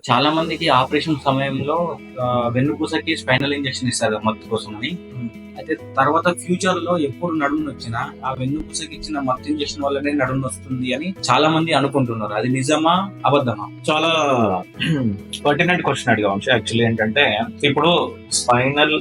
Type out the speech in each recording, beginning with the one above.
చాలా మందికి ఆపరేషన్ సమయంలో వెన్నుపూసకి స్పైనల్ ఇంజెక్షన్ ఇస్తారు మత్తు కోసం అని. అయితే తర్వాత ఫ్యూచర్ లో ఎప్పుడు నడుము వచ్చినా ఆ వెన్నుపూసకి ఇచ్చిన మత్తు ఇంజెక్షన్ వల్లనే నడుము వస్తుంది అని చాలా మంది అనుకుంటున్నారు. అది నిజమా అబద్ధమా? చాలా పర్టినెంట్ క్వశ్చన్ అడిగా వంశీ. యాక్చువల్లీ ఏంటంటే, ఇప్పుడు స్పైనల్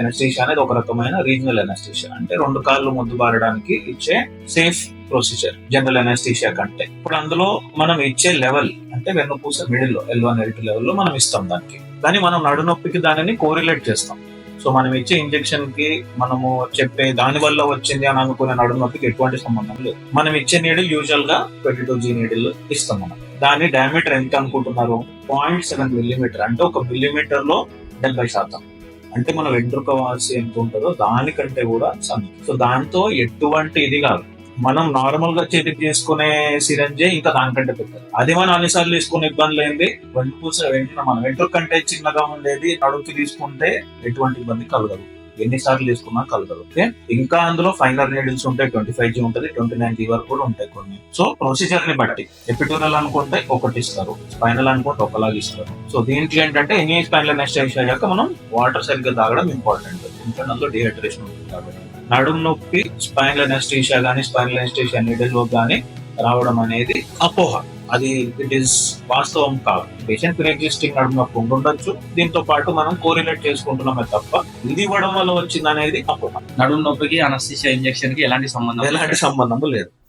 ఎనస్థీషియా అనేది ఒక రకమైన రీజనల్ ఎనస్థీషియా, అంటే రెండు కాళ్ళు ముద్దు బారడానికి ఇచ్చే సేఫ్ ప్రొసీజర్ జనరల్ ఎనస్థీషియా కంటే. ఇప్పుడు అందులో మనం ఇచ్చే లెవెల్ అంటే వెన్నుపూస మిడిల్ లో L1 L2 లెవెల్లో మనం ఇస్తాం దానికి. కానీ మనం నడునొప్పికి దానిని కోరిలేట్ చేస్తాం. సో మనం ఇచ్చే ఇంజెక్షన్ కి మనము చెప్పే దాని వల్ల వచ్చింది అని అనుకునే నడునొప్పికి ఎటువంటి సంబంధం లేదు. మనం ఇచ్చే నీడిల్ యూజువల్ గా 22G నీడిల్ ఇస్తాం. మనం దాని డయామీటర్ ఎంత అనుకుంటున్నారు? 0.7 మిల్లీమీటర్, అంటే 1 మిల్లీమీటర్ లో 70%. అంటే మన వెంట్రుక వాసి ఎంత ఉంటుందో దానికంటే కూడా సన్నది. సో దాంతో ఎటువంటి ఇది కాదు. మనం నార్మల్ గా చేతికి చేసుకునే సిరంజే ఇంకా దానికంటే పెద్దది. అది మనం అన్నిసార్లు తీసుకునే ఇబ్బంది లేనిది వెన్నుపూస మన వెంట్రుక కంటే చిన్నగా ఉండేది నడుముకి తీసుకుంటే ఎటువంటి ఇబ్బంది కలగదు. ఎన్నిసార్లు తీసుకున్నా కలగదు. ఓకే, ఇంకా అందులో ఫైనల్ నీడిల్స్ ఉంటాయి. 25G ఉంటుంది, 29G వరకు కూడా ఉంటాయి కొన్ని. సో ప్రొసీజర్ ని బట్టి ఎపిడ్యూరల్ అనుకుంటే ఒకటి ఇస్తారు, స్పైనల్ అనుకుంటే ఒకలాగా ఇస్తారు. సో దీంట్లో ఏంటంటే ఎనీ స్పైనల్ అనెస్థీషియా అయ్యాక మనం వాటర్ సరిగ్గా తాగడం ఇంపార్టెంట్. ఎందుకంటే అందులో డిహైడ్రేషన్ ఉంటుంది కాబట్టి. నడుము నొప్పి స్పైనల్ అనెస్థీషియా కానీ స్పైనల్ అనెస్థీషియా నీడిల్ లో కానీ రావడం అనేది అపోహ. అది ఇట్ ఈస్ వాస్తవం కాదు. పేషెంట్ ప్రీ ఎగ్జిస్టింగ్ నడుము నొప్పి ఉండొచ్చు, దీంతో పాటు మనం కోరిలేట్ చేసుకుంటున్నామే తప్ప ఇది ఇవ్వడం వల్ల వచ్చింది అనేది అపోహ. నడుము నొప్పికి అనస్థీషియా ఇంజెక్షన్ కి ఎలాంటి సంబంధం ఎలాంటి సంబంధం లేదు.